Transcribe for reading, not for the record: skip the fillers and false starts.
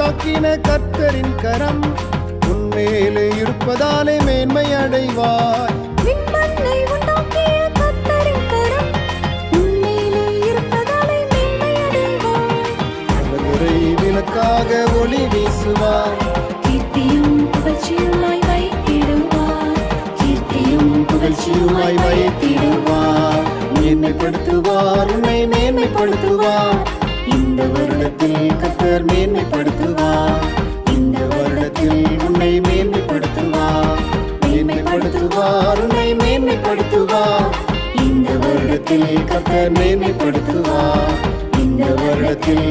உண்டாக்கின கர்த்தரின் கரம் உன்மேலே இருப்பதாலே மேன்மை அடைவாய். விண்மண்ணை உண்டாக்கிய கர்த்தரின் கரம் உன்மேலே இருப்பதாலே மேன்மை அடைவாய். அவரை விளக்காக ஒளி வீசுவார். கீர்த்தியும் புகழ்ச்சியுமாய் வைத்திடுவார். கீர்த்தியும் புகழ்ச்சியுமாய் வைத்திடுவார். மேன்மைப்படுத்துவார், உன்னை மேன்மைப்படுத்துவார். இந்த வருடத்தில் கர்த்தர் மேன்மைப்படுத்துவார். இந்த வருடத்தில் உன்னை மேன்மைப்படுத்துவார். மேன்மைப்படுத்துவார், உன்னை மேன்மைப்படுத்துவார். இந்த வருடத்தில் கர்த்தர் மேன்மைப்படுத்துவார். இந்த வருடத்தில்